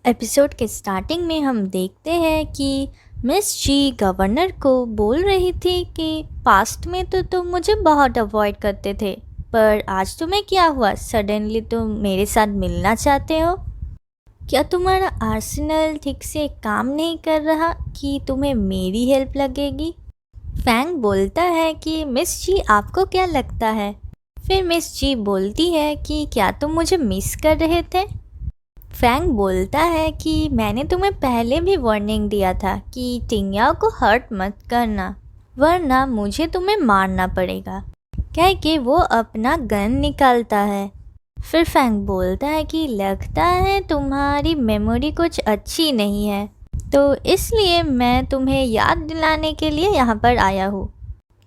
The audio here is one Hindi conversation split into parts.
एपिसोड के स्टार्टिंग में हम देखते हैं कि मिस जी गवर्नर को बोल रही थी कि पास्ट में तो तुम मुझे बहुत अवॉइड करते थे, पर आज तुम्हें क्या हुआ? सडनली तुम मेरे साथ मिलना चाहते हो? क्या तुम्हारा आर्सेनल ठीक से काम नहीं कर रहा कि तुम्हें मेरी हेल्प लगेगी? फैंग बोलता है कि मिस जी आपको क्या लगता है? फिर मिस जी बोलती है कि क्या तुम मुझे मिस कर रहे थे? फैंग बोलता है कि मैंने तुम्हें पहले भी वार्निंग दिया था कि टिंग्याओ को हर्ट मत करना, वरना मुझे तुम्हें मारना पड़ेगा, क्या कि वो अपना गन निकालता है। फिर फैंग बोलता है कि लगता है तुम्हारी मेमोरी कुछ अच्छी नहीं है, तो इसलिए मैं तुम्हें याद दिलाने के लिए यहाँ पर आया हूँ।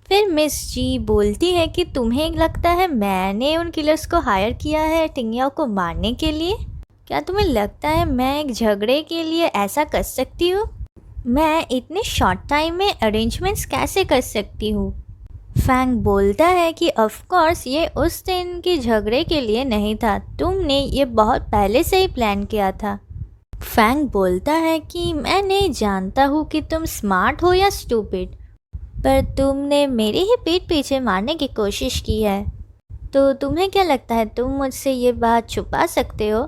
फिर मिस जी बोलती है कि तुम्हें लगता है मैंने उन किलर्स को हायर किया है टिंग्याओ को मारने के लिए? क्या तुम्हें लगता है मैं एक झगड़े के लिए ऐसा कर सकती हूँ? मैं इतने शॉर्ट टाइम में अरेंजमेंट्स कैसे कर सकती हूँ? फैंग बोलता है कि ऑफ कोर्स ये उस दिन के झगड़े के लिए नहीं था, तुमने ये बहुत पहले से ही प्लान किया था। फैंग बोलता है कि मैं नहीं जानता हूँ कि तुम स्मार्ट हो या स्टूपिड, पर तुमने मेरी ही पीठ पीछे मारने की कोशिश की है, तो तुम्हें क्या लगता है तुम मुझसे ये बात छुपा सकते हो?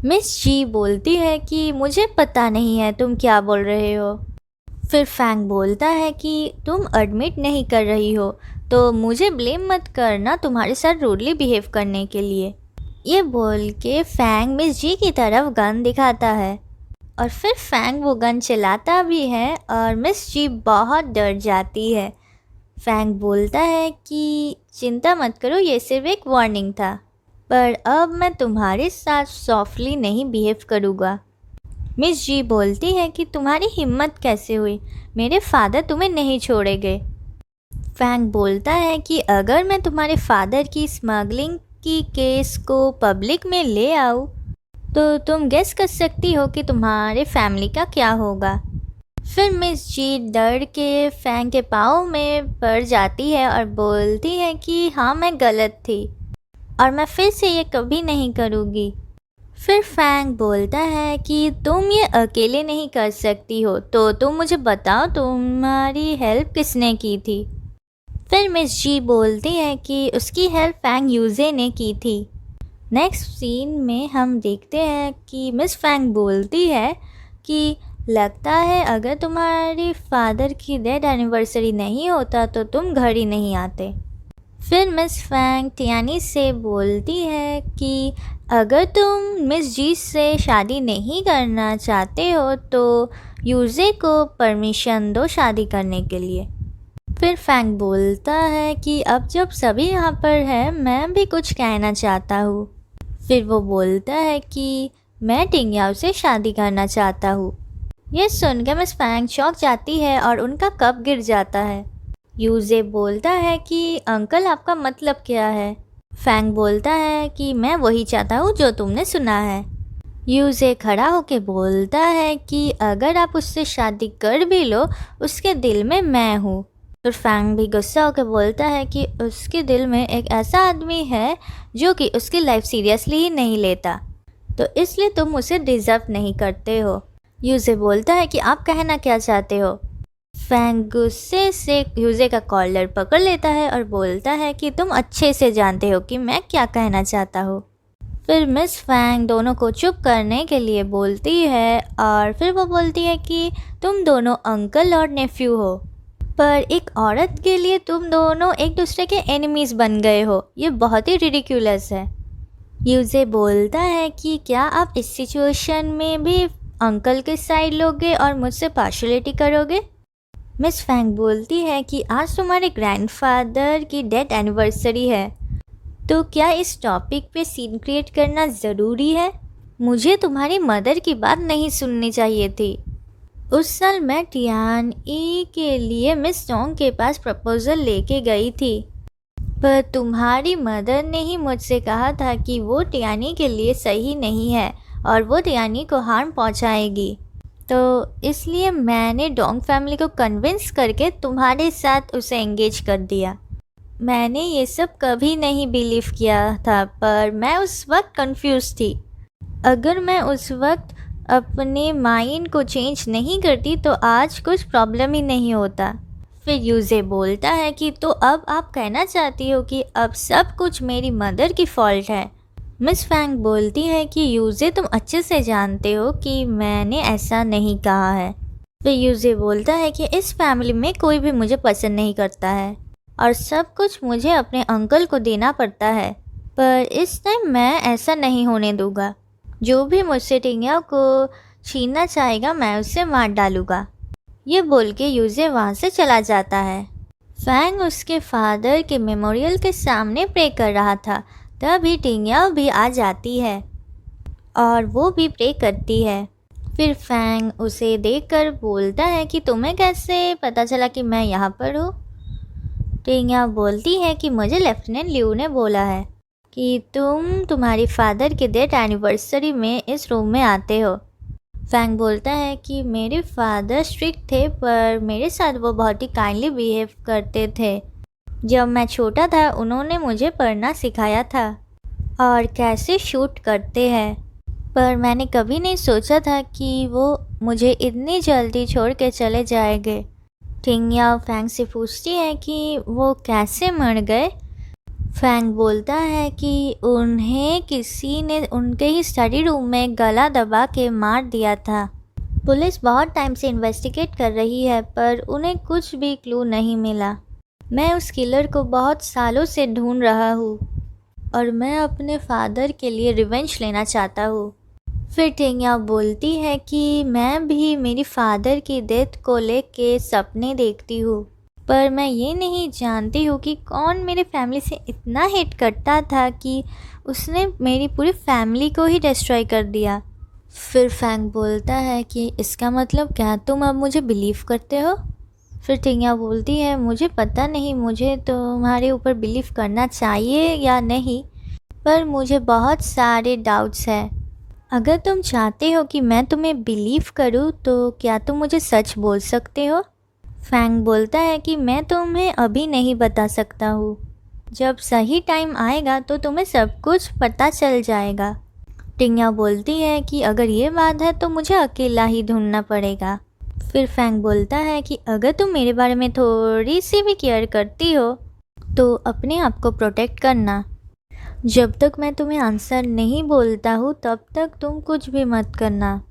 मिस जी बोलती है कि मुझे पता नहीं है तुम क्या बोल रहे हो। फिर फैंग बोलता है कि तुम एडमिट नहीं कर रही हो, तो मुझे ब्लेम मत करना तुम्हारे साथ रूडली बिहेव करने के लिए। ये बोल के फैंग मिस जी की तरफ गन दिखाता है और फिर फैंग वो गन चलाता भी है और मिस जी बहुत डर जाती है। फैंग बोलता है कि चिंता मत करो, ये सिर्फ एक वार्निंग था, पर अब मैं तुम्हारे साथ सॉफ्टली नहीं बिहेव करूँगा। मिस जी बोलती है कि तुम्हारी हिम्मत कैसे हुई, मेरे फादर तुम्हें नहीं छोड़ेंगे। फैंग बोलता है कि अगर मैं तुम्हारे फादर की स्मगलिंग की केस को पब्लिक में ले आऊँ तो तुम गेस कर सकती हो कि तुम्हारे फैमिली का क्या होगा। फिर मिस जी डर के फैंग के पाँव में पड़ जाती है और बोलती है कि हाँ मैं गलत थी और मैं फिर से ये कभी नहीं करूँगी। फिर फैंग बोलता है कि तुम ये अकेले नहीं कर सकती हो, तो तुम मुझे बताओ तुम्हारी हेल्प किसने की थी। फिर मिस जी बोलती है कि उसकी हेल्प फैंग यूजे ने की थी। नेक्स्ट सीन में हम देखते हैं कि मिस फैंग बोलती है कि लगता है अगर तुम्हारे फादर की डेथ एनिवर्सरी नहीं होता तो तुम घर ही नहीं आते। फिर मिस फैंग टियानी से बोलती है कि अगर तुम मिस जी से शादी नहीं करना चाहते हो तो यूजे को परमिशन दो शादी करने के लिए। फिर फैंग बोलता है कि अब जब सभी यहाँ पर है मैं भी कुछ कहना चाहता हूँ। फिर वो बोलता है कि मैं टिंग्याओ से शादी करना चाहता हूँ। ये सुनकर मिस फैंग चौंक जाती है और उनका कप गिर जाता है। यूजे बोलता है कि अंकल आपका मतलब क्या है? फैंग बोलता है कि मैं वही चाहता हूँ जो तुमने सुना है। यूजे खड़ा होकर बोलता है कि अगर आप उससे शादी कर भी लो, उसके दिल में मैं हूँ। फिर फैंग भी गुस्सा होकर बोलता है कि उसके दिल में एक ऐसा आदमी है जो कि उसकी लाइफ सीरियसली ही नहीं लेता, तो इसलिए तुम उसे डिज़र्व नहीं करते हो। यूजे बोलता है कि आप कहना क्या चाहते हो? फैंग गुस्से से यूजे का कॉलर पकड़ लेता है और बोलता है कि तुम अच्छे से जानते हो कि मैं क्या कहना चाहता हूँ। फिर मिस फैंग दोनों को चुप करने के लिए बोलती है और फिर वो बोलती है कि तुम दोनों अंकल और नेफ्यू हो, पर एक औरत के लिए तुम दोनों एक दूसरे के एनिमीज़ बन गए हो, ये बहुत ही रिडिक्यूलस है। यूजे बोलता है कि क्या आप इस सिचुएशन में भी अंकल के साइड लोगे और मुझसे पार्शलिटी करोगे? मिस फैंग बोलती है कि आज तुम्हारे ग्रैंडफादर की डेथ एनिवर्सरी है, तो क्या इस टॉपिक पे सीन क्रिएट करना ज़रूरी है? मुझे तुम्हारी मदर की बात नहीं सुननी चाहिए थी। उस साल मैं टियान ई के लिए मिस टोंग के पास प्रपोज़ल लेके गई थी, पर तुम्हारी मदर ने ही मुझसे कहा था कि वो टियानी के लिए सही नहीं है और वो टियानी को हार्म पहुंचाएगी, तो इसलिए मैंने डोंग फैमिली को कन्विंस करके तुम्हारे साथ उसे एंगेज कर दिया। मैंने ये सब कभी नहीं बिलीव किया था, पर मैं उस वक्त कंफ्यूज थी। अगर मैं उस वक्त अपने माइंड को चेंज नहीं करती तो आज कुछ प्रॉब्लम ही नहीं होता। फिर यूजे बोलता है कि तो अब आप कहना चाहती हो कि अब सब कुछ मेरी मदर की फॉल्ट है। मिस फैंग बोलती है कि यूजे तुम अच्छे से जानते हो कि मैंने ऐसा नहीं कहा है। फिर यूजे बोलता है कि इस फैमिली में कोई भी मुझे पसंद नहीं करता है और सब कुछ मुझे अपने अंकल को देना पड़ता है, पर इस टाइम मैं ऐसा नहीं होने दूंगा। जो भी मुझसे टिंगिया को छीनना चाहेगा मैं उसे मार डालूंगा। ये बोल के यूजे वहाँ से चला जाता है। फैंग उसके फादर के मेमोरियल के सामने प्रे कर रहा था, तभी टिंगिया भी आ जाती है और वो भी प्रे करती है। फिर फैंग उसे देखकर बोलता है कि तुम्हें कैसे पता चला कि मैं यहाँ पर हूँ। टिंगिया बोलती है कि मुझे लेफ्टिनेंट लियू ने बोला है कि तुम्हारी फादर के डेथ एनिवर्सरी में इस रूम में आते हो। फैंग बोलता है कि मेरे फादर स्ट्रिक्ट थे पर मेरे साथ वो बहुत ही काइंडली बिहेव करते थे। जब मैं छोटा था उन्होंने मुझे पढ़ना सिखाया था और कैसे शूट करते हैं, पर मैंने कभी नहीं सोचा था कि वो मुझे इतनी जल्दी छोड़ के चले जाएंगे। टिंगिया फैंग से पूछती है कि वो कैसे मर गए। फैंग बोलता है कि उन्हें किसी ने उनके ही स्टडी रूम में गला दबा के मार दिया था। पुलिस बहुत टाइम से इन्वेस्टिगेट कर रही है पर उन्हें कुछ भी क्लू नहीं मिला। मैं उस किलर को बहुत सालों से ढूंढ रहा हूँ और मैं अपने फादर के लिए रिवेंज लेना चाहता हूँ। फिर टिंगिया बोलती है कि मैं भी मेरी फादर की डेथ को लेके सपने देखती हूँ, पर मैं ये नहीं जानती हूँ कि कौन मेरे फैमिली से इतना हेट करता था कि उसने मेरी पूरी फैमिली को ही डिस्ट्रॉय कर दिया। फिर फैंग बोलता है कि इसका मतलब क्या तुम अब मुझे बिलीव करते हो। फिर टिंगिया बोलती है मुझे पता नहीं मुझे तुम्हारे ऊपर बिलीव करना चाहिए या नहीं, पर मुझे बहुत सारे डाउट्स हैं। अगर तुम चाहते हो कि मैं तुम्हें बिलीव करूँ तो क्या तुम मुझे सच बोल सकते हो। फैंग बोलता है कि मैं तुम्हें अभी नहीं बता सकता हूँ, जब सही टाइम आएगा तो तुम्हें सब कुछ पता चल जाएगा। टिंगिया बोलती है कि अगर ये बात है तो मुझे अकेला ही ढूंढना पड़ेगा। फिर फैंग बोलता है कि अगर तुम मेरे बारे में थोड़ी सी भी केयर करती हो तो अपने आप को प्रोटेक्ट करना। जब तक मैं तुम्हें आंसर नहीं बोलता हूँ तब तक तुम कुछ भी मत करना।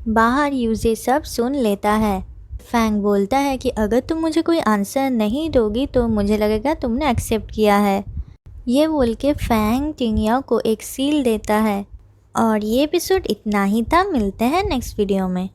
बाहर यूजे सब सुन लेता है। फैंग बोलता है कि अगर तुम मुझे कोई आंसर नहीं दोगी तो मुझे लगेगा तुमने एक्सेप्ट किया है। ये बोल के फैंग टिंगिया को एक सील देता है। और ये एपिसोड इतना ही था। मिलते हैं नेक्स्ट वीडियो में।